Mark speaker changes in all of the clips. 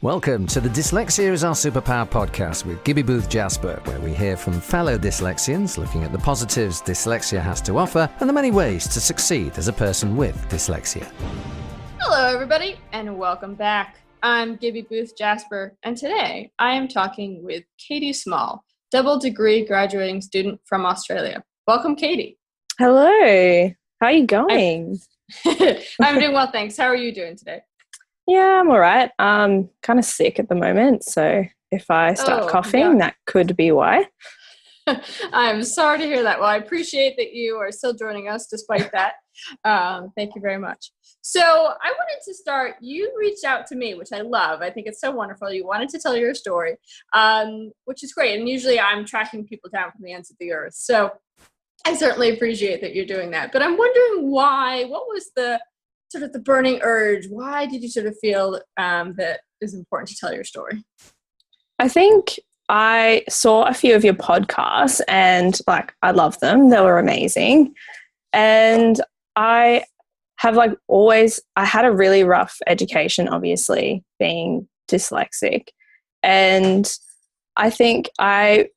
Speaker 1: Welcome to the Dyslexia is Our Superpower podcast with Gibby Booth Jasper, where we hear from fellow dyslexians looking at the positives dyslexia has to offer and the many ways to succeed as a person with dyslexia.
Speaker 2: Hello, everybody, and welcome back. I'm Gibby Booth Jasper, and today I am talking with Katie Small, double degree graduating student from Australia. Welcome, Katie.
Speaker 3: Hello. How are you going?
Speaker 2: I'm doing well, thanks. How are you doing today?
Speaker 3: Yeah, I'm all right. I'm kind of sick at the moment, so if I start coughing, that could be why.
Speaker 2: I'm sorry to hear that. Well, I appreciate that you are still joining us despite that. Thank you very much. So I wanted to start, you reached out to me, which I love. I think it's so wonderful. You wanted to tell your story, which is great. And usually I'm tracking people down from the ends of the earth. So I certainly appreciate that you're doing that. But I'm wondering why, what was the sort of the burning urge? Why did you sort of feel that it's important to tell your story?
Speaker 3: I think I saw a few of your podcasts and I love them. They were amazing. And I have I had a really rough education, obviously, being dyslexic. And I think I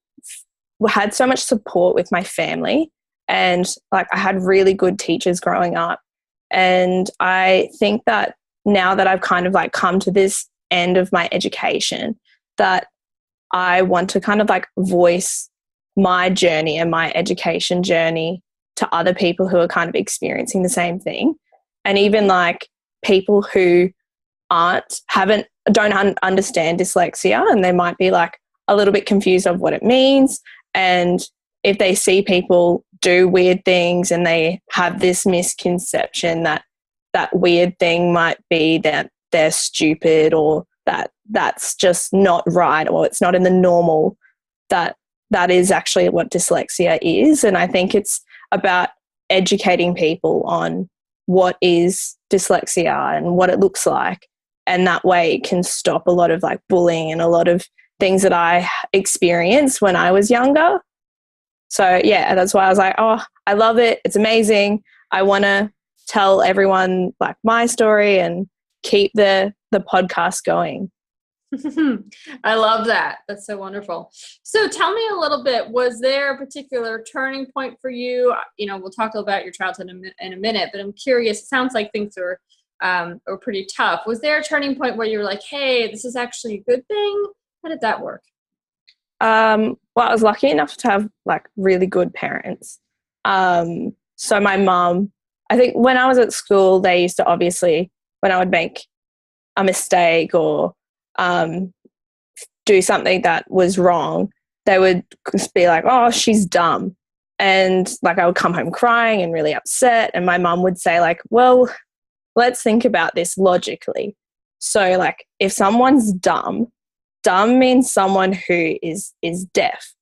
Speaker 3: had so much support with my family, and I had really good teachers growing up. And I think that now that I've kind of come to this end of my education, that I want to kind of voice my journey and my education journey to other people who are kind of experiencing the same thing. And even people who don't understand dyslexia, and they might be a little bit confused of what it means. And if they see people do weird things and they have this misconception that that weird thing might be that they're stupid, or that that's just not right, or it's not in the normal, that is actually what dyslexia is. And I think it's about educating people on what is dyslexia and what it looks like. And that way it can stop a lot of bullying and a lot of things that I experienced when I was younger. So yeah, that's why I was I love it. It's amazing. I want to tell everyone my story and keep the podcast going.
Speaker 2: I love that. That's so wonderful. So tell me a little bit, was there a particular turning point for you? We'll talk about your childhood in a minute, but I'm curious, it sounds like things are pretty tough. Was there a turning point where you were hey, this is actually a good thing? How did that work?
Speaker 3: Well, I was lucky enough to have really good parents. So my mum, I think when I was at school, they used to obviously, when I would make a mistake or do something that was wrong, they would just be oh, she's dumb. And I would come home crying and really upset. And my mum would say well, let's think about this logically. So if someone's dumb means someone who is deaf,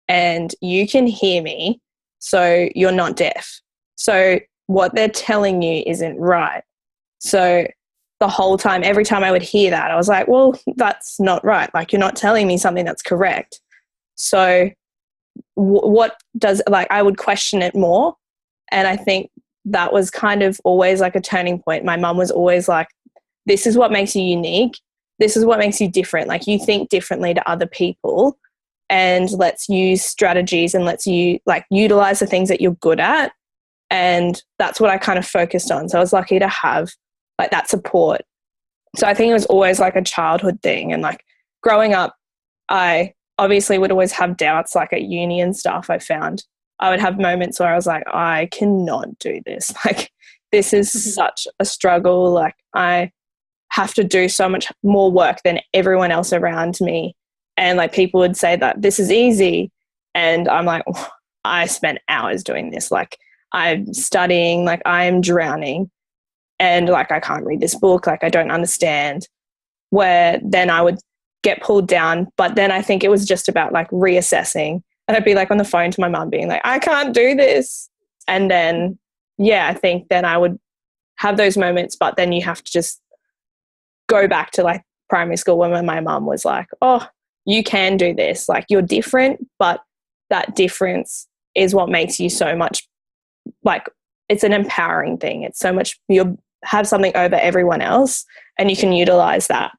Speaker 3: and you can hear me, so you're not deaf. So what they're telling you isn't right. So the whole time, every time I would hear that, I was well, that's not right. You're not telling me something that's correct. So what does, I would question it more. And I think that was kind of always a turning point. My mum was always this is what makes you unique. This is what makes you different. You think differently to other people, and let's use strategies and let's utilize the things that you're good at. And that's what I kind of focused on. So I was lucky to have that support. So I think it was always a childhood thing. And growing up, I obviously would always have doubts at uni and stuff. I found I would have moments where I was I cannot do this. This is such a struggle. I have to do so much more work than everyone else around me. And people would say that this is easy. And I'm oh, I spent hours doing this. I'm studying, I am drowning. And I can't read this book. I don't understand. Where then I would get pulled down. But then I think it was just about reassessing. And I'd be on the phone to my mum being I can't do this. And then, yeah, I think then I would have those moments, but then you have to just go back to primary school when my mum was oh, you can do this. You're different, but that difference is what makes you so much it's an empowering thing. It's so much, you have something over everyone else, and you can utilize that.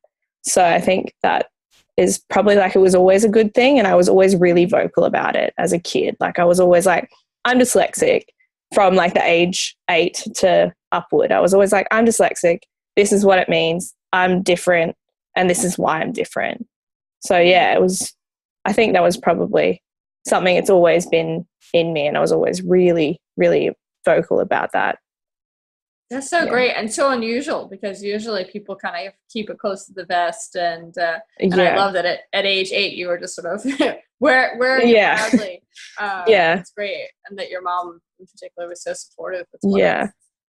Speaker 3: So I think that is probably like, it was always a good thing. And I was always really vocal about it as a kid. Like I was always like, I'm dyslexic from like the age 8 to upward. I was always like, I'm dyslexic. This is what it means. I'm different. And this is why I'm different. So yeah, I think that was probably something it's always been in me. And I was always really, really vocal about that.
Speaker 2: That's so great and so unusual, because usually people kind of keep it close to the vest, and I love that at age 8 you were just sort of wearing it proudly. It's great, and that your mom in particular was so supportive.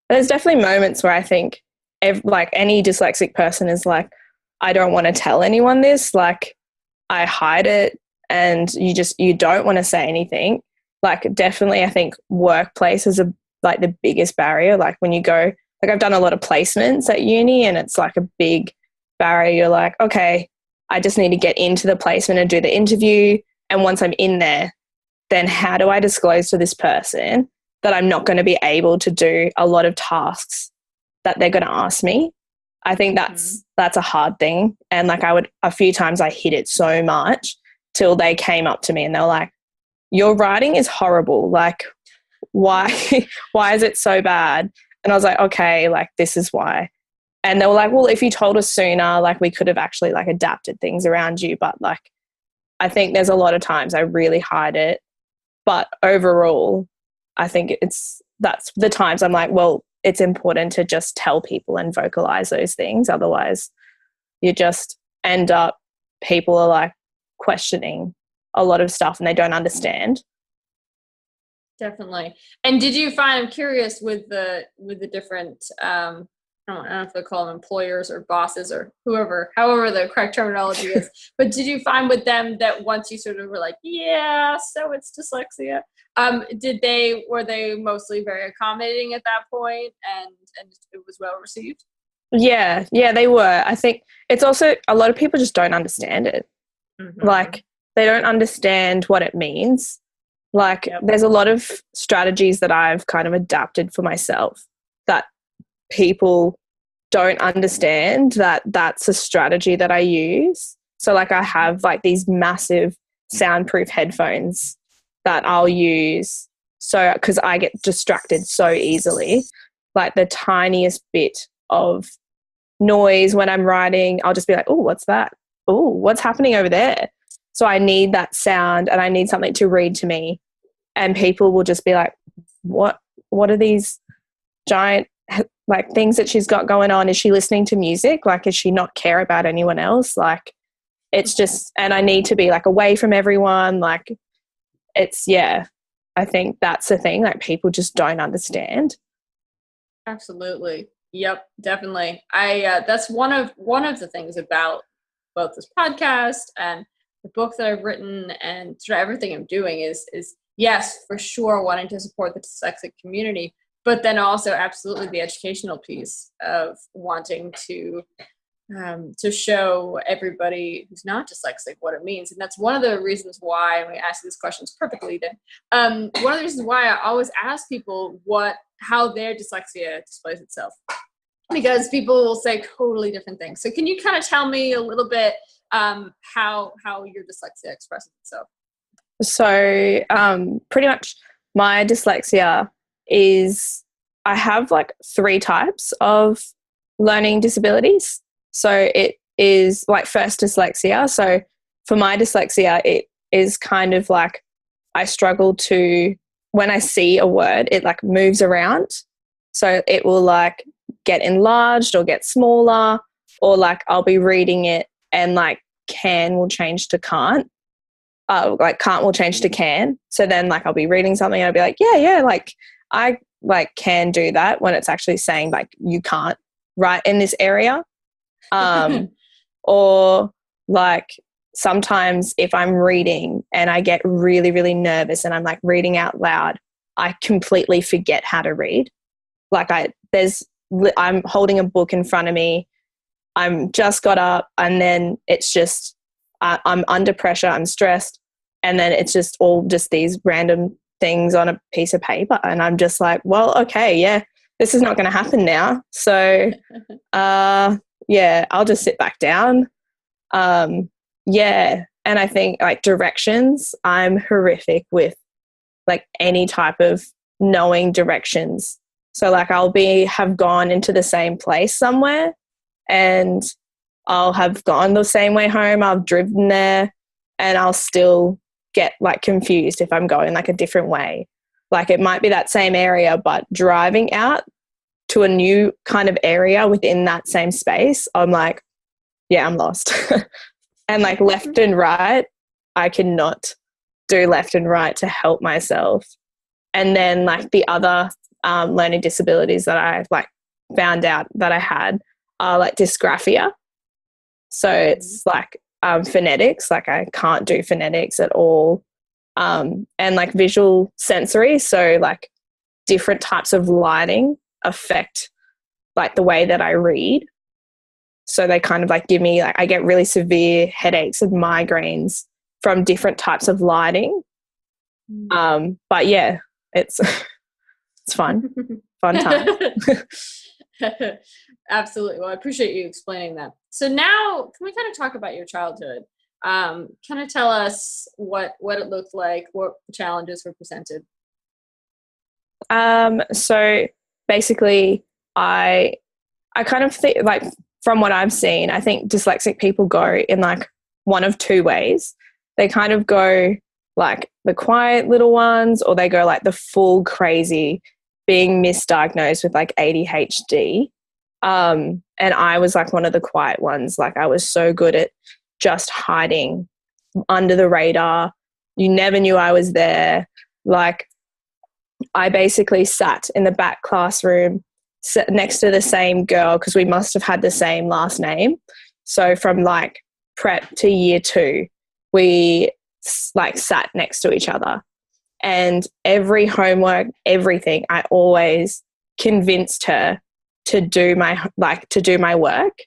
Speaker 3: There's definitely moments where I think like any dyslexic person is like, I don't want to tell anyone this, like I hide it, and you don't want to say anything. Like definitely I think workplace is like the biggest barrier. Like when you go, like I've done a lot of placements at uni, and it's like a big barrier. You're like, okay, I just need to get into the placement and do the interview. And once I'm in there, then how do I disclose to this person that I'm not going to be able to do a lot of tasks that they're going to ask me? I think that's a hard thing. And like a few times I hid it so much till they came up to me and they were like, your writing is horrible. Like, why is it so bad? And I was like, okay, like this is why. And they were like, well, if you told us sooner, like we could have actually like adapted things around you. But like, I think there's a lot of times I really hide it. But overall, I think that's the times I'm like, well, it's important to just tell people and vocalize those things. Otherwise you just end up, people are like questioning a lot of stuff and they don't understand.
Speaker 2: Definitely. And did you find, I'm curious with the different, I don't know if they call them employers or bosses or however the correct terminology is, but did you find with them that once you sort of were like, yeah, so it's dyslexia, were they mostly very accommodating at that point, and it was well received?
Speaker 3: Yeah, they were. I think it's also, a lot of people just don't understand it. Like they don't understand what it means. Like there's a lot of strategies that I've kind of adapted for myself that people don't understand that that's a strategy that I use. So like I have like these massive soundproof headphones that I'll use. So, because I get distracted so easily, like the tiniest bit of noise when I'm writing, I'll just be like, oh, what's that? Oh, what's happening over there? So I need that sound and I need something to read to me. And people will just be like, what are these giant like things that she's got going on? Is she listening to music? Like, does she not care about anyone else? Like, it's just, and I need to be like away from everyone. Like it's, I think that's the thing, like people just don't understand.
Speaker 2: Absolutely. Yep, definitely. That's one of the things about both this podcast and the book that I've written and sort of everything I'm doing is yes, for sure, wanting to support the dyslexic community, but then also absolutely the educational piece of wanting to show everybody who's not dyslexic what it means. And that's one of the reasons why, and we ask these questions perfectly, then one of the reasons why I always ask people how their dyslexia displays itself, because people will say totally different things. So can you kind of tell me a little bit how your dyslexia expresses itself?
Speaker 3: So pretty much my dyslexia is, I have like 3 types of learning disabilities. So it is like first dyslexia. So for my dyslexia, it is kind of like I struggle to, when I see a word, it like moves around. So it will like get enlarged or get smaller, or like I'll be reading it and like can will change to can't. Like can't will change to can. So then like I'll be reading something and I'll be like, yeah, like I like can do that, when it's actually saying like you can't write in this area. Or like sometimes if I'm reading and I get really, really nervous and I'm like reading out loud, I completely forget how to read. Like I'm holding a book in front of me, I'm just got up, and then it's just I'm under pressure, I'm stressed, and then it's just all just these random things on a piece of paper, and I'm just like, well, okay, yeah, this is not going to happen now. So I'll just sit back down. Yeah. And I think like directions, I'm horrific with like any type of knowing directions. So like have gone into the same place somewhere and I'll have gone the same way home. I've driven there and I'll still get like confused if I'm going like a different way. Like it might be that same area, but driving out to a new kind of area within that same space, I'm like, yeah, I'm lost. And like left and right, I cannot do left and right to help myself. And then like the other learning disabilities that I like found out that I had are like dysgraphia. So it's like phonetics, like I can't do phonetics at all. And like visual sensory, so like different types of lighting affect like the way that I read. So they kind of like give me like I get really severe headaches and migraines from different types of lighting. But yeah, it's it's fun time.
Speaker 2: Absolutely. Well, I appreciate you explaining that. So now can we kind of talk about your childhood? Kind of tell us what it looked like, what challenges were presented.
Speaker 3: So basically I kind of think like from what I've seen, I think dyslexic people go in like one of two ways. They kind of go like the quiet little ones, or they go like the full crazy, being misdiagnosed with like ADHD. And I was like one of the quiet ones. Like I was so good at just hiding under the radar. You never knew I was there. Like I basically sat in the back classroom next to the same girl because we must have had the same last name. So from like prep to year 2, we like sat next to each other, and every homework, everything, I always convinced her to do my work.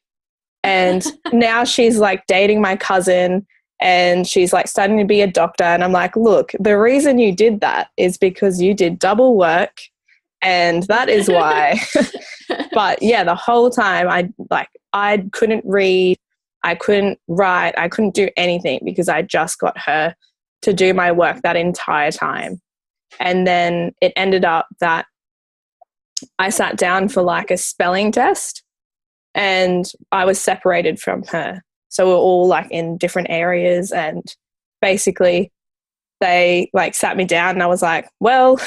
Speaker 3: And now she's like dating my cousin and she's like starting to be a doctor. And I'm like, look, the reason you did that is because you did double work, and that is why. But yeah, the whole time I couldn't read, I couldn't write, I couldn't do anything because I just got her to do my work that entire time. And then it ended up that I sat down for like a spelling test and I was separated from her. So we're all like in different areas, and basically they like sat me down and I was like, well,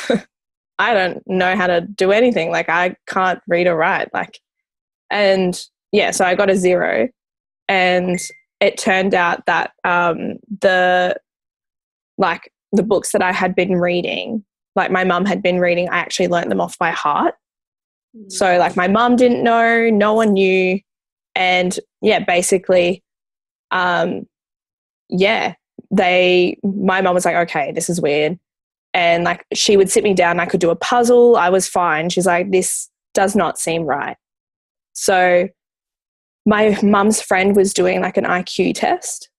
Speaker 3: I don't know how to do anything. Like I can't read or write. Like, and yeah, so I got a 0, and it turned out that the books that I had been reading, like my mum had been reading, I actually learnt them off by heart. So like my mum didn't know, no one knew. And yeah, basically, my mum was like, okay, this is weird. And like she would sit me down, I could do a puzzle, I was fine. She's like, this does not seem right. So my mum's friend was doing like an IQ test,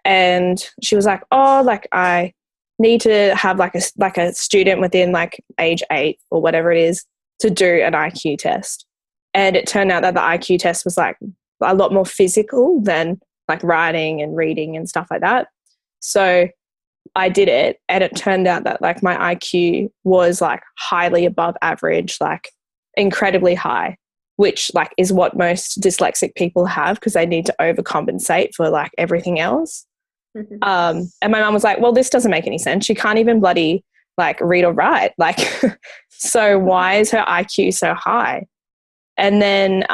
Speaker 3: and she was like, oh, like I need to have like a student within like age 8 or whatever it is to do an IQ test. And it turned out that the IQ test was like a lot more physical than like writing and reading and stuff like that. So I did it, and it turned out that like my IQ was like highly above average, like incredibly high, which like is what most dyslexic people have because they need to overcompensate for like everything else. And my mum was like, well, this doesn't make any sense. She can't even bloody like read or write. Like, so why is her IQ so high? And then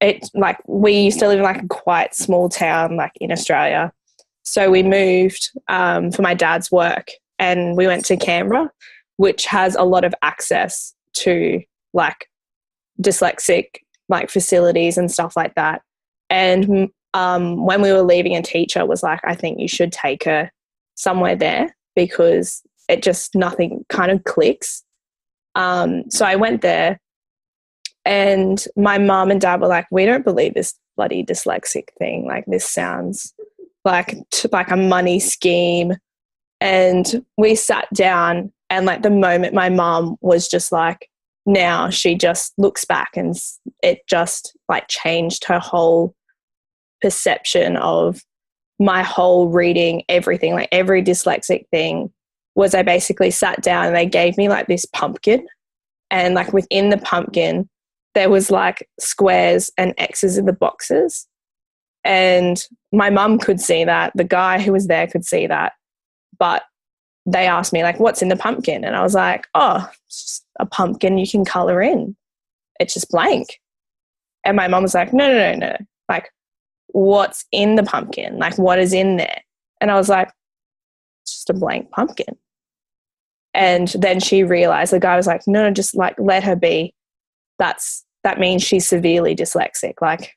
Speaker 3: it like we used to live in like a quite small town like in Australia. So we moved for my dad's work, and we went to Canberra, which has a lot of access to like dyslexic like facilities and stuff like that. And when we were leaving, a teacher was like, I think you should take her somewhere there because it just nothing kind of clicks. So I went there, and my mum and dad were like, we don't believe this bloody dyslexic thing. Like this sounds like a money scheme. And we sat down, and like the moment my mum was just like, now she just looks back, and it just like changed her whole perception of my whole reading, everything, like every dyslexic thing, was I basically sat down and they gave me like this pumpkin, and like within the pumpkin there was like squares and X's in the boxes. And my mum could see that, the guy who was there could see that, but they asked me like, what's in the pumpkin? And I was like, oh, it's just a pumpkin you can colour in. It's just blank. And my mum was like, no. Like, what's in the pumpkin? Like, what is in there? And I was like, it's just a blank pumpkin. And then she realised, the guy was like, no, just like let her be. That means she's severely dyslexic. Like,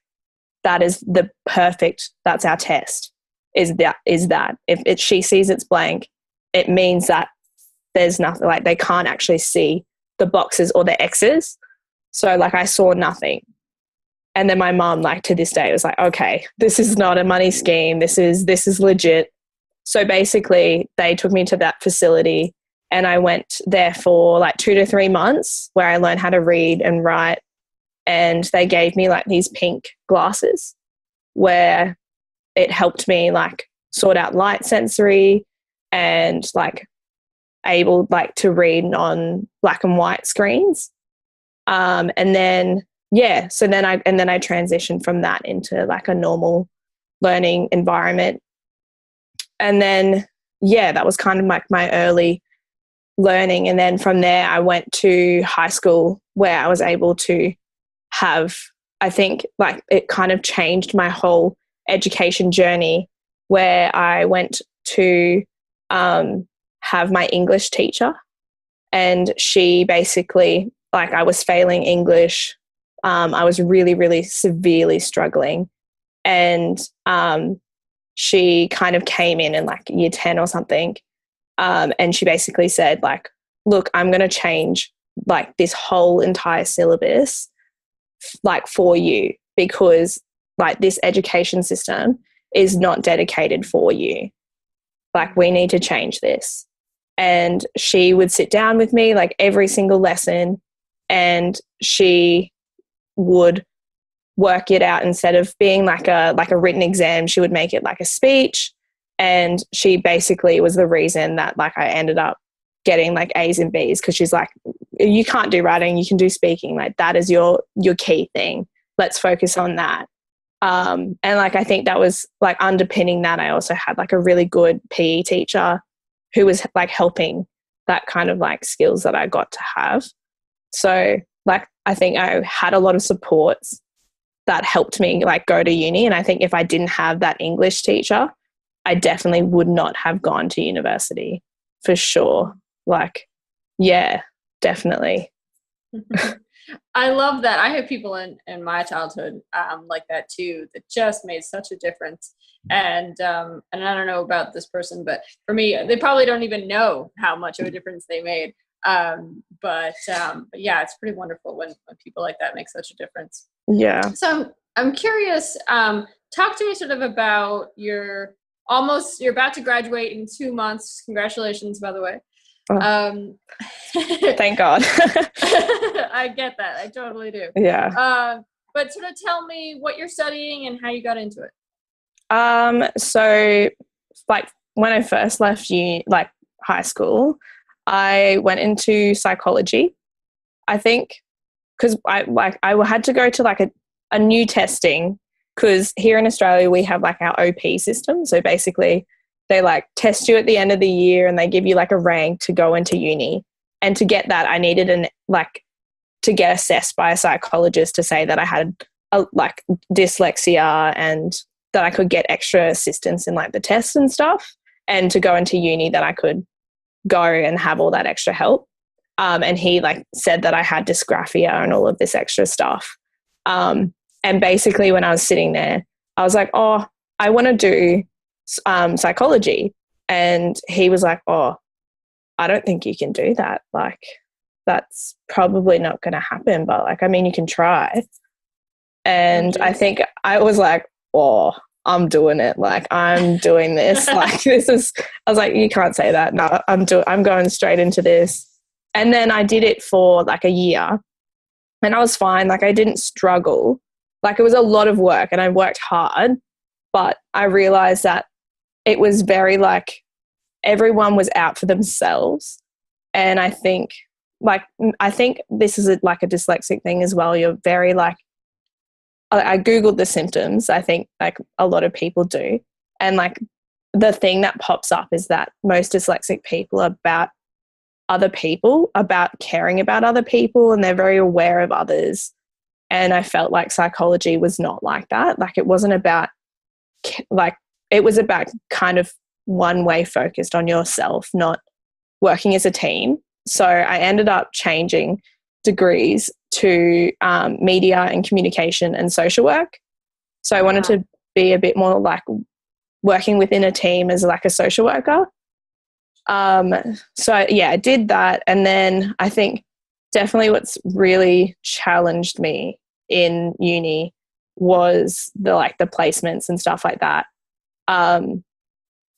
Speaker 3: that is the perfect, that's our test, is that. If she sees it's blank, it means that there's nothing, like they can't actually see the boxes or the X's. So like I saw nothing. And then my mum, like to this day, was like, okay, this is not a money scheme. This is legit. So basically they took me to that facility and I went there for like 2 to 3 months where I learned how to read and write. And they gave me like these pink glasses where it helped me like sort out light sensory and like able like to read on black and white screens. And then, yeah, so then I transitioned from that into like a normal learning environment. And then, yeah, that was kind of like my early learning. And then from there, I went to high school where I was able to have, I think like it kind of changed my whole education journey, where I went to have my English teacher, and she basically, like I was failing English. I was really, really severely struggling. And she kind of came in like year 10 or something. And she basically said like, look, I'm going to change like this whole entire syllabus like for you, because like this education system is not dedicated for you. Like we need to change this. And she would sit down with me like every single lesson, and she would work it out. Instead of being like a written exam, she would make it like a speech. And she basically was the reason that like I ended up getting like A's and B's, because she's like, you can't do writing, you can do speaking, like that is your key thing, let's focus on that. And like I think that was like underpinning that, I also had like a really good PE teacher who was like helping that kind of like skills that I got to have. So like I think I had a lot of supports that helped me like go to uni. And I think if I didn't have that English teacher, I definitely would not have gone to university, for sure. Like, yeah, definitely.
Speaker 2: I love that. I have people in my childhood like that too, that just made such a difference. And I don't know about this person, but for me, they probably don't even know how much of a difference they made. But yeah, it's pretty wonderful when people like that make such a difference.
Speaker 3: Yeah.
Speaker 2: So I'm curious, talk to me sort of about you're about to graduate in 2 months. Congratulations, by the way.
Speaker 3: Oh, thank God.
Speaker 2: I get that. I totally do.
Speaker 3: Yeah.
Speaker 2: But sort of tell me what you're studying and how you got into it.
Speaker 3: So like when I first left like high school, I went into psychology. I think because I had to go to like a new testing, because here in Australia we have like our OP system. So basically they like test you at the end of the year and they give you like a rank to go into uni. And to get that, I needed to get assessed by a psychologist to say that I had like dyslexia and that I could get extra assistance in like the tests and stuff, and to go into uni that I could go and have all that extra help. And he like said that I had dysgraphia and all of this extra stuff. And basically when I was sitting there, I was like, oh, I want to do psychology. And he was like, oh, I don't think you can do that. Like, that's probably not going to happen. But like, I mean, you can try. And I think I was like, oh, I'm doing it. Like, I'm doing this. Like, I was like, you can't say that. No, I'm going straight into this. And then I did it for like a year and I was fine. Like, I didn't struggle. Like, it was a lot of work and I worked hard, but I realized that it was very like everyone was out for themselves. And I think this is like a dyslexic thing as well. You're very like, I Googled the symptoms. I think like a lot of people do. And like the thing that pops up is that most dyslexic people are about other people, about caring about other people, and they're very aware of others. And I felt like psychology was not like that. Like it wasn't about like, it was about kind of one way focused on yourself, not working as a team. So I ended up changing degrees to media and communication and social work. So I wanted to be a bit more like working within a team as like a social worker. So yeah, I did that. And then I think definitely what's really challenged me in uni was the placements and stuff like that.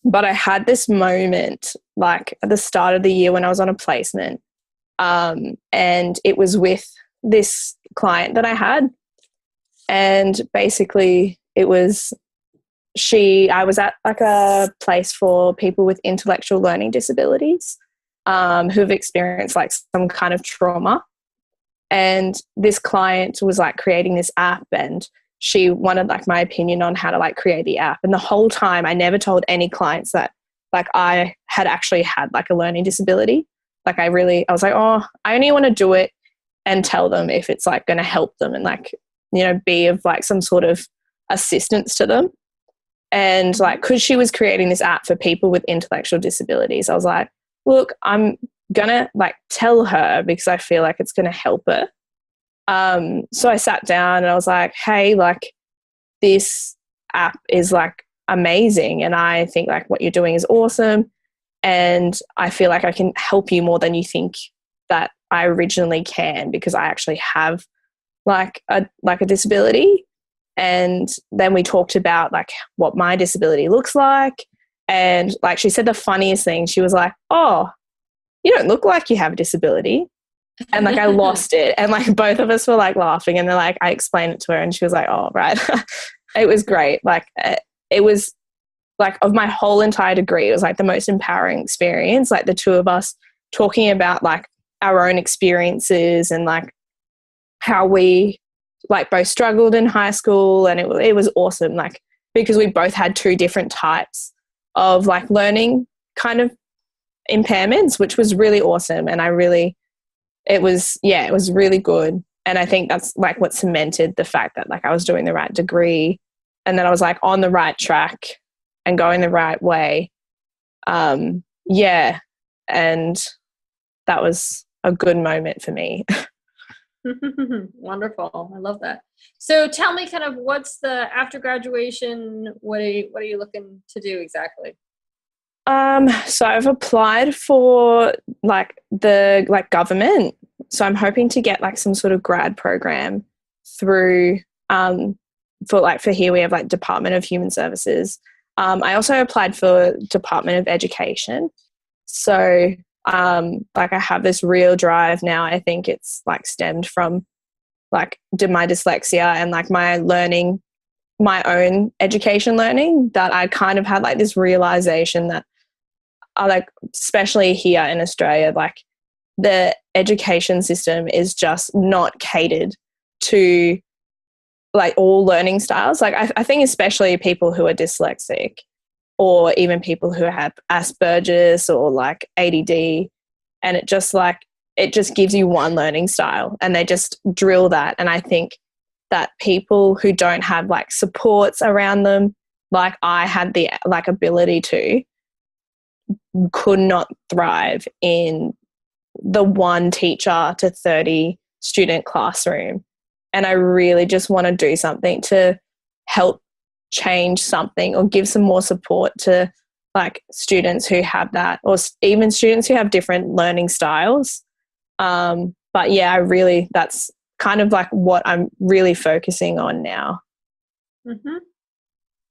Speaker 3: But I had this moment like at the start of the year when I was on a placement, and it was with this client that I had. And basically it was I was at like a place for people with intellectual learning disabilities, who've experienced like some kind of trauma. And this client was like creating this app, and she wanted like my opinion on how to like create the app. And the whole time I never told any clients that like I had actually had like a learning disability. Like I was like, oh, I only want to do it and tell them if it's like going to help them and like, you know, be of like some sort of assistance to them. And like, cause she was creating this app for people with intellectual disabilities, I was like, look, I'm gonna like tell her because I feel like it's gonna help her. So I sat down and I was like, hey, like this app is like amazing. And I think like what you're doing is awesome. And I feel like I can help you more than you think that I originally can, because I actually have like a disability. And then we talked about like what my disability looks like. And like she said the funniest thing, she was like, oh, you don't look like you have a disability. And like I lost it. And like both of us were like laughing. And then like I explained it to her and she was like, oh, right. It was great. Like it was like of my whole entire degree, it was like the most empowering experience. Like the two of us talking about like our own experiences and like how we like both struggled in high school. And it was awesome. Like because we both had two different types of like learning kind of impairments, which was really awesome. And it was really good. And I think that's like what cemented the fact that like I was doing the right degree and that I was like on the right track and going the right way. Yeah. And that was a good moment for me.
Speaker 2: Wonderful. I love that. So tell me kind of what's the after graduation, what are you looking to do exactly?
Speaker 3: So I've applied for like the government. So I'm hoping to get like some sort of grad program through for here we have like Department of Human Services. I also applied for Department of Education. So like I have this real drive now. I think it's like stemmed from like my dyslexia and like my learning, my own education learning, that I kind of had like this realization that I like, especially here in Australia, like the education system is just not catered to like all learning styles. Like I think especially people who are dyslexic or even people who have Asperger's or like ADD, and it just gives you one learning style and they just drill that. And I think that people who don't have like supports around them, like I had the like ability to, could not thrive in the one teacher to 30 student classroom. And I really just want to do something to help change something or give some more support to like students who have that, or even students who have different learning styles. But yeah, that's kind of like what I'm really focusing on now.
Speaker 2: Mm-hmm.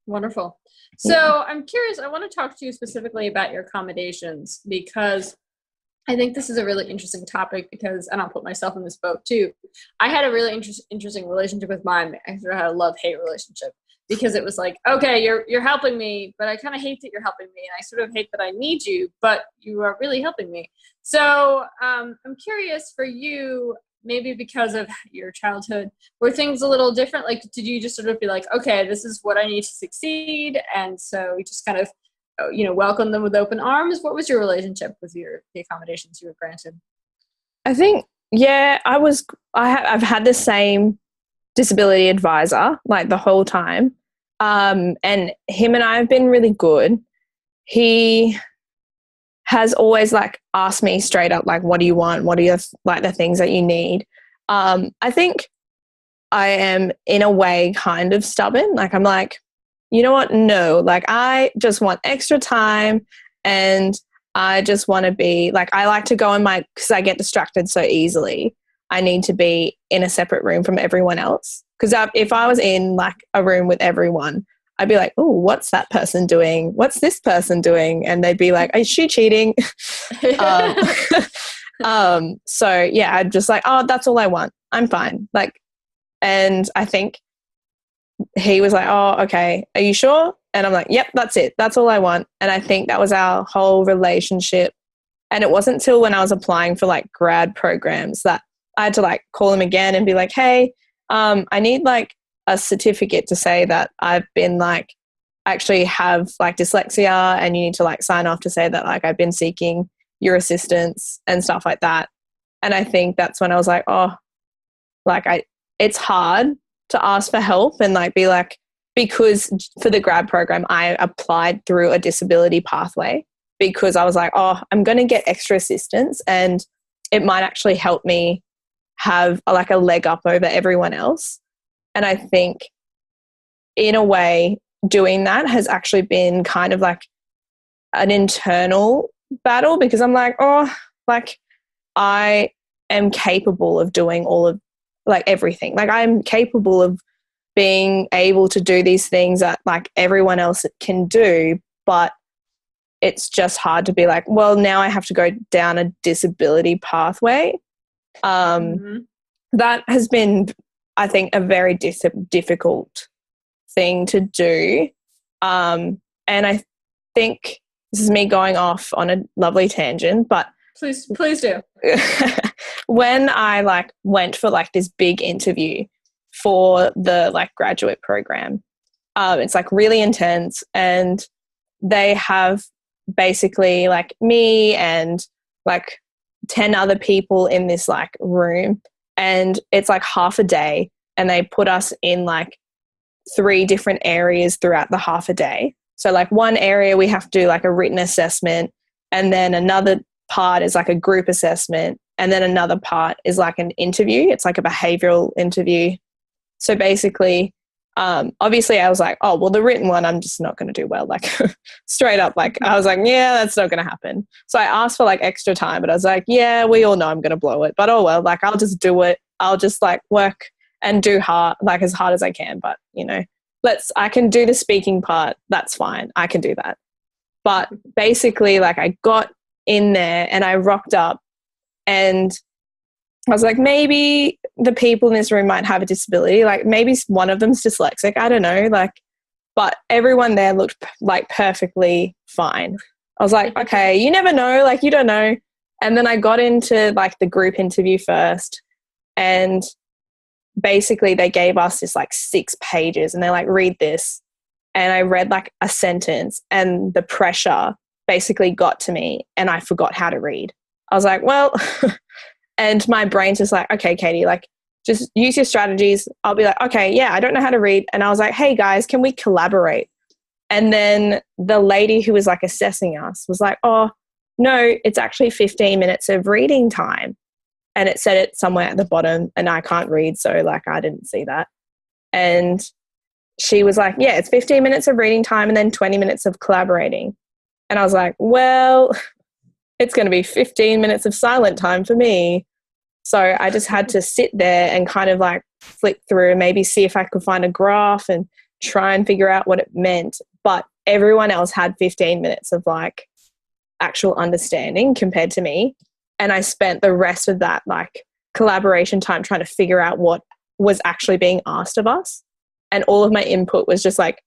Speaker 2: Wonderful. So I'm curious, I want to talk to you specifically about your accommodations, because I think this is a really interesting topic, because, and I'll put myself in this boat too. I had a really interesting relationship with mine. I sort of had a love-hate relationship, because it was like, okay, you're helping me, but I kind of hate that you're helping me, and I sort of hate that I need you, but you are really helping me. So I'm curious for you, maybe because of your childhood, were things a little different? Like, did you just sort of be like, okay, this is what I need to succeed, and so you just kind of, welcome them with open arms? What was your relationship with the accommodations you were granted?
Speaker 3: I think, yeah, I've had the same disability advisor like the whole time. And him and I have been really good. He has always like asked me straight up, like, what do you want? What are your, like, the things that you need? I think I am in a way kind of stubborn. Like, I'm like, you know what? No, like, I just want extra time, and I just want to be like, I like to go in because I get distracted so easily. I need to be in a separate room from everyone else. Because if I was in like a room with everyone, I'd be like, oh, what's that person doing? What's this person doing? And they'd be like, is she cheating? So yeah, I'm just like, oh, that's all I want. I'm fine. Like, and I think he was like, oh, okay, are you sure? And I'm like, yep, that's it. That's all I want. And I think that was our whole relationship. And it wasn't until when I was applying for like grad programs that I had to like call him again and be like, hey, I need like a certificate to say that I've been like, actually have like dyslexia, and you need to like sign off to say that like I've been seeking your assistance and stuff like that. And I think that's when I was like, oh, like it's hard to ask for help and like be like, because for the grad program, I applied through a disability pathway because I was like, oh, I'm going to get extra assistance and it might actually help me have like a leg up over everyone else. And I think in a way doing that has actually been kind of like an internal battle, because I'm like, oh, like I am capable of doing all of like everything. Like I'm capable of being able to do these things that like everyone else can do, but it's just hard to be like, well, now I have to go down a disability pathway. That has been, I think, a very difficult thing to do. And I think this is me going off on a lovely tangent, but
Speaker 2: please do.
Speaker 3: When I like went for like this big interview for the like graduate program, it's like really intense, and they have basically like me and like 10 other people in this like room, and it's like half a day, and they put us in like 3 different areas throughout the half a day. So like one area we have to do like a written assessment, and then another part is like a group assessment, and then another part is like an interview. It's like a behavioral interview. So basically, obviously I was like, oh, well, the written one, I'm just not going to do well. Like straight up, like I was like, yeah, that's not going to happen. So I asked for like extra time, but I was like, yeah, we all know I'm going to blow it, but oh well, like I'll just do it. I'll just like work and do hard, like as hard as I can. But you know, I can do the speaking part. That's fine. I can do that. But basically, like I got in there and I rocked up, and I was like, maybe the people in this room might have a disability. Like maybe one of them's dyslexic. I don't know. Like, but everyone there looked like perfectly fine. I was like, okay, you never know. Like you don't know. And then I got into like the group interview first, and basically they gave us this like 6 pages, and they're like, read this. And I read like a sentence, and the pressure basically got to me, and I forgot how to read. I was like, well, and my brain's just like, okay, Katie, like just use your strategies. I'll be like, okay, yeah, I don't know how to read. And I was like, hey guys, can we collaborate? And then the lady who was like assessing us was like, oh no, it's actually 15 minutes of reading time. And it said it somewhere at the bottom, and I can't read, so like I didn't see that. And she was like, yeah, it's 15 minutes of reading time and then 20 minutes of collaborating. And I was like, well, it's going to be 15 minutes of silent time for me. So I just had to sit there and kind of like flick through and maybe see if I could find a graph and try and figure out what it meant. But everyone else had 15 minutes of like actual understanding compared to me. And I spent the rest of that like collaboration time trying to figure out what was actually being asked of us. and all of my input was just like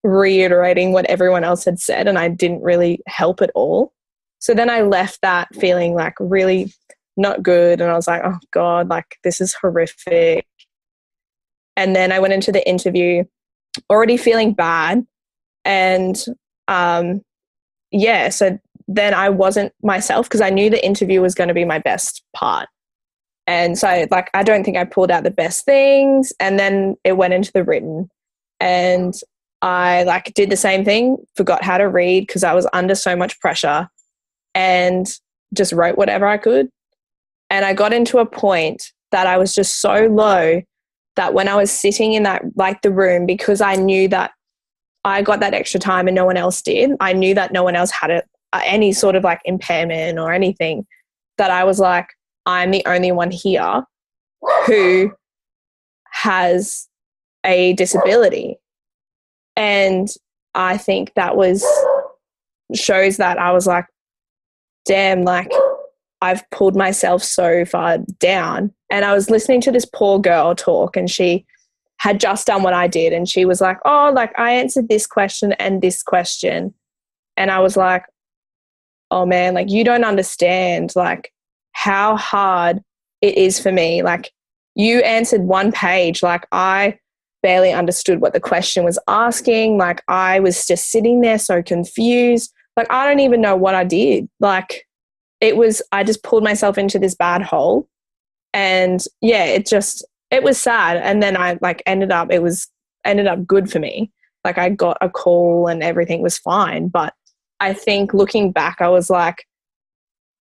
Speaker 3: reiterating what everyone else had said, and I didn't really help at all. So then I left that feeling like really not good, and I was like, oh God, like this is horrific. And then I went into the interview already feeling bad, and so then I wasn't myself because I knew the interview was going to be my best part. And so I don't think I pulled out the best things, and then it went into the written, and I did the same thing, forgot how to read because I was under so much pressure, and just wrote whatever I could. And I got into a point that I was just so low that when I was sitting in that, the room, because I knew that I got that extra time and no one else did, I knew that no one else had any sort of impairment or anything, that I was like, I'm the only one here who has a disability. And I think that shows that I was like, damn, I've pulled myself so far down. And I was listening to this poor girl talk, and she had just done what I did. And she was like, oh, I answered this question and this question. And I was like, oh man, you don't understand how hard it is for me. You answered one page. I barely understood what the question was asking. I was just sitting there so confused. I don't even know what I did. I just pulled myself into this bad hole. And yeah, it was sad. And then I ended up good for me. I got a call and everything was fine. But I think looking back, I was like,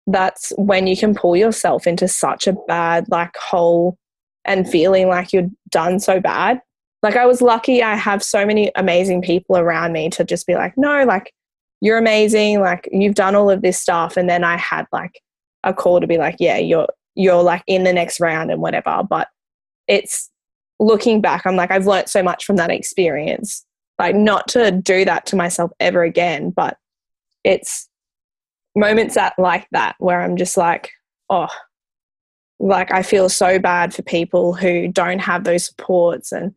Speaker 3: that's when you can pull yourself into such a bad hole and feeling like you're done so bad. I was lucky I have so many amazing people around me to just be like, no, you're amazing. You've done all of this stuff. And then I had a call to be like, yeah, you're in the next round and whatever. But it's looking back, I'm I've learned so much from that experience, not to do that to myself ever again. But it's moments that where I'm just oh, I feel so bad for people who don't have those supports and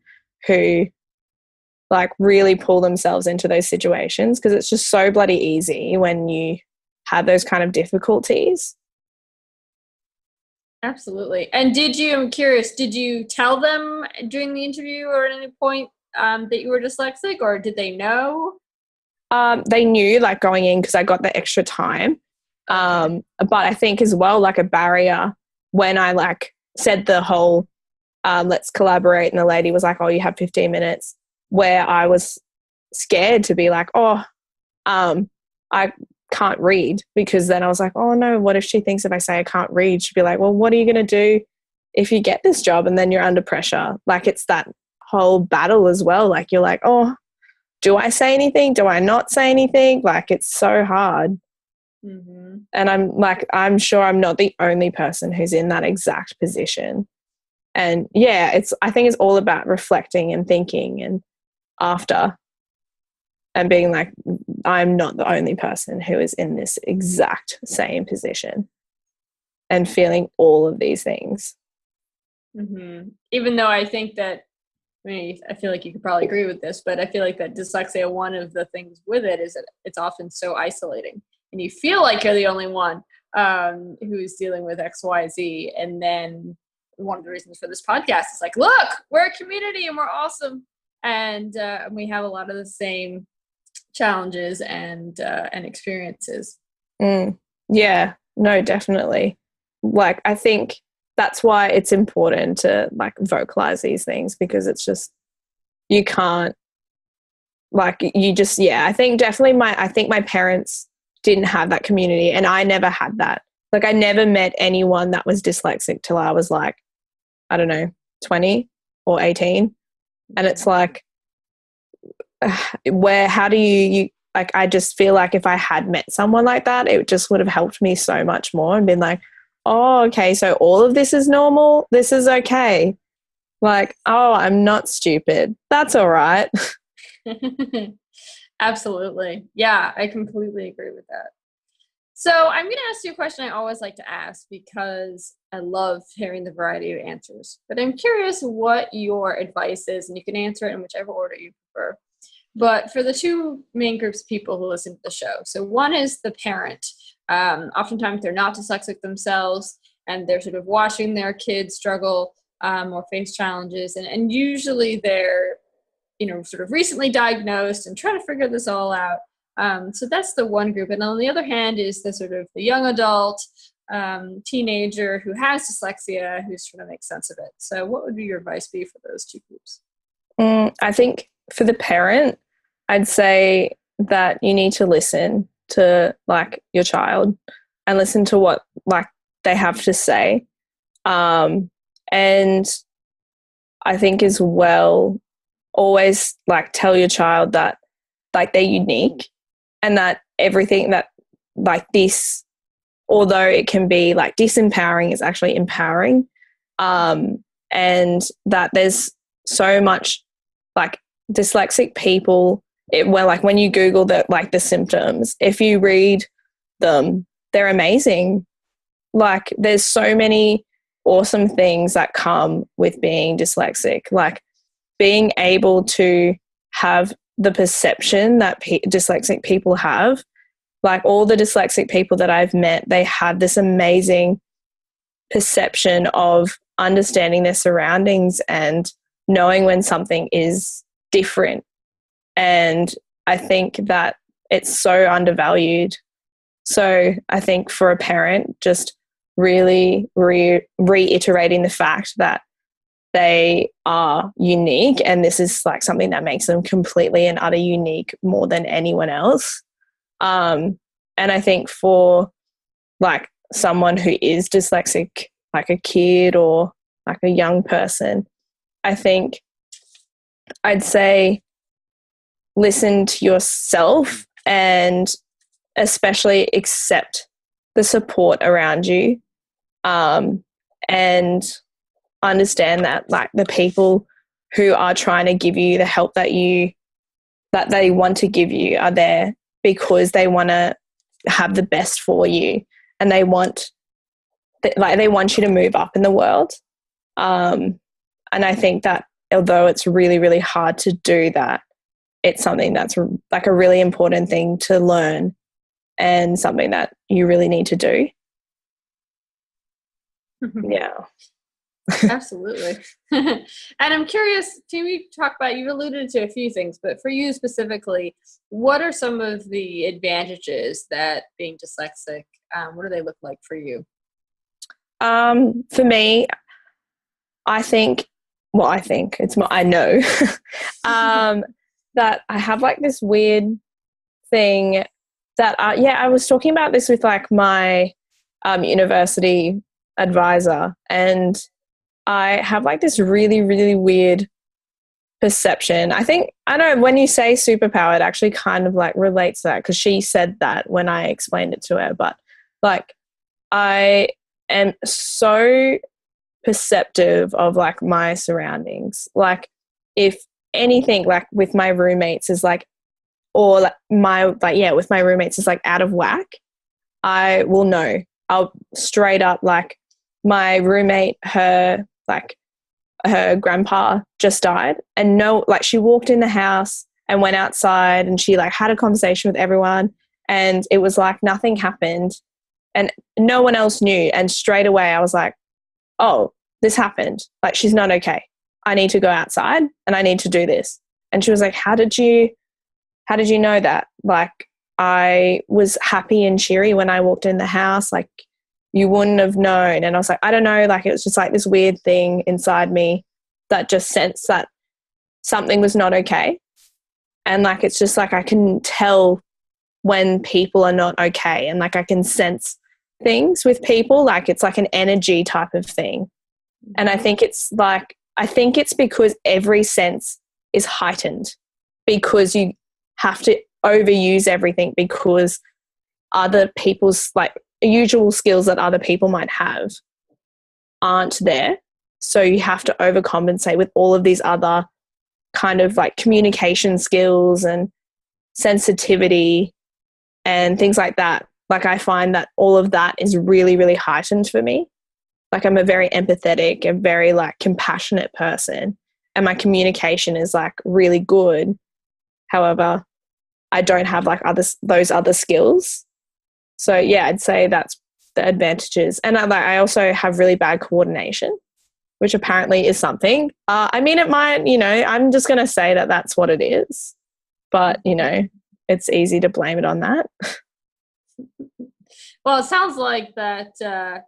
Speaker 3: who really pull themselves into those situations, because it's just so bloody easy when you have those kind of difficulties.
Speaker 2: Absolutely. And I'm curious, did you tell them during the interview or at any point that you were dyslexic, or did they know?
Speaker 3: They knew going in because I got the extra time. But I think as well, a barrier when I said the whole let's collaborate, and the lady was like, oh, you have 15 minutes, where I was scared to be I can't read, because then I was like, oh no, what if she thinks if I say I can't read, she'd be like, well, what are you going to do if you get this job? And then you're under pressure. It's that whole battle as well. You're like, oh, do I say anything? Do I not say anything? It's so hard. Mm-hmm. And I'm sure I'm not the only person who's in that exact position. And yeah, I think it's all about reflecting and thinking and after, and being I'm not the only person who is in this exact same position and feeling all of these things.
Speaker 2: Mm-hmm. Even though I think that, I feel like you could probably agree with this, but I feel like that dyslexia, one of the things with it is that it's often so isolating, and you feel like you're the only one who's dealing with X, Y, Z. And then one of the reasons for this podcast is look, we're a community and we're awesome. And we have a lot of the same challenges and experiences.
Speaker 3: Yeah, no, definitely. I think that's why it's important to vocalize these things, because it's just, you can't I think definitely my parents didn't have that community, and I never had that. I never met anyone that was dyslexic till I was I don't know, 20 or 18. And it's how do you I just feel if I had met someone like that, it just would have helped me so much more and been oh, okay, so all of this is normal. This is okay. Oh, I'm not stupid. That's all right.
Speaker 2: Absolutely. Yeah, I completely agree with that. So I'm going to ask you a question I always like to ask because I love hearing the variety of answers. But I'm curious what your advice is, and you can answer it in whichever order you prefer. But for the two main groups of people who listen to the show, so one is the parent. Oftentimes they're not dyslexic themselves, and they're sort of watching their kids struggle or face challenges, and usually they're, sort of recently diagnosed and trying to figure this all out. So that's the one group. And on the other hand is the sort of the young adult, teenager who has dyslexia, who's trying to make sense of it. So what would your advice be for those two groups?
Speaker 3: I think for the parent, I'd say that you need to listen to like your child and listen to what like they have to say. And I think as well, always like tell your child that like they're unique and that everything that like this, although it can be like disempowering, is actually empowering. And that there's so much like dyslexic people, like when you Google the symptoms, if you read them, they're amazing. Like there's so many awesome things that come with being dyslexic, like being able to have the perception that dyslexic people have. Like all the dyslexic people that I've met, they have this amazing perception of understanding their surroundings and knowing when something is different. And I think that it's so undervalued. So I think for a parent, just really reiterating the fact that they are unique and this is like something that makes them completely and utter unique more than anyone else. And I think for like someone who is dyslexic, like a kid or like a young person, I think I'd say listen to yourself and especially accept the support around you, and understand that like the people who are trying to give you the help that they want to give you are there because they want to have the best for you and they want you to move up in the world. And I think that although it's really, really hard to do that, it's something that's like a really important thing to learn and something that you really need to do. Yeah.
Speaker 2: Absolutely. And I'm curious, can we talk about, you've alluded to a few things, but for you specifically, what are some of the advantages that being dyslexic, what do they look like for you?
Speaker 3: For me, I know that I have like this weird thing that, I was talking about this with like my university advisor, and I have like this really, really weird perception. I know when you say superpower, it actually kind of like relates to that because she said that when I explained it to her, but like I am so perceptive of like my surroundings. Like if anything like with my roommates is like, or like with my roommates is like out of whack, I will know. I'll straight up, like my roommate, her grandpa just died, and like she walked in the house and went outside and she like had a conversation with everyone and it was like nothing happened and no one else knew, and straight away I was like, oh, this happened, like she's not okay, I need to go outside and I need to do this. And she was like, how did you know that? Like I was happy and cheery when I walked in the house, like you wouldn't have known. And I was like, I don't know, like it was just like this weird thing inside me that just sensed that something was not okay. And like it's just like I can tell when people are not okay, and like I can sense things with people, like it's like an energy type of thing. And I think it's because every sense is heightened because you have to overuse everything because other people's like usual skills that other people might have aren't there. So you have to overcompensate with all of these other kind of like communication skills and sensitivity and things like that Like I find that all of that is really, really heightened for me. Like I'm a very empathetic and very like compassionate person, and my communication is like really good. However, I don't have like those other skills. So yeah, I'd say that's the advantages. And I also have really bad coordination, which apparently is something. I mean, it might, I'm just going to say that that's what it is. But, it's easy to blame it on that.
Speaker 2: Well, it sounds like that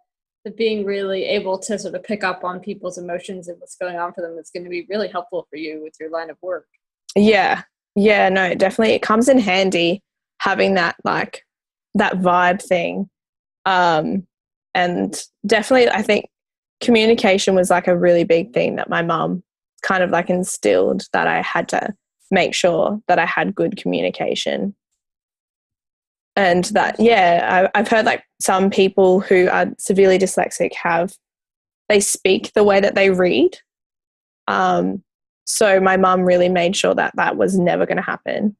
Speaker 2: being really able to sort of pick up on people's emotions and what's going on for them is going to be really helpful for you with your line of work.
Speaker 3: Yeah. Yeah, no, definitely. It comes in handy having that, like, that vibe thing. And definitely, I think communication was like a really big thing that my mum kind of like instilled, that I had to make sure that I had good communication. And that, I've heard like some people who are severely dyslexic they speak the way that they read. So my mum really made sure that that was never going to happen,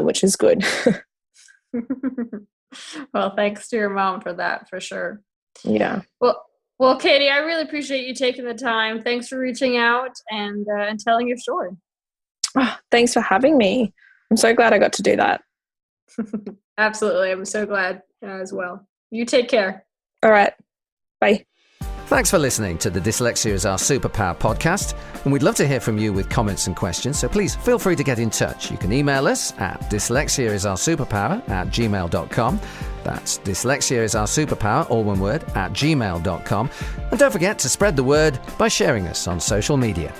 Speaker 3: which is good.
Speaker 2: Well, thanks to your mom for that, for sure.
Speaker 3: Yeah.
Speaker 2: Well, Katie, I really appreciate you taking the time. Thanks for reaching out and telling your story.
Speaker 3: Oh, thanks for having me. I'm so glad I got to do that.
Speaker 2: Absolutely. I'm so glad as well. You take care.
Speaker 3: All right. Bye.
Speaker 1: Thanks for listening to the Dyslexia is Our Superpower podcast, and we'd love to hear from you with comments and questions, so please feel free to get in touch. You can email us at dyslexia@gmail.com. That's dyslexia@gmail.com, all one word, @gmail.com. And don't forget to spread the word by sharing us on social media.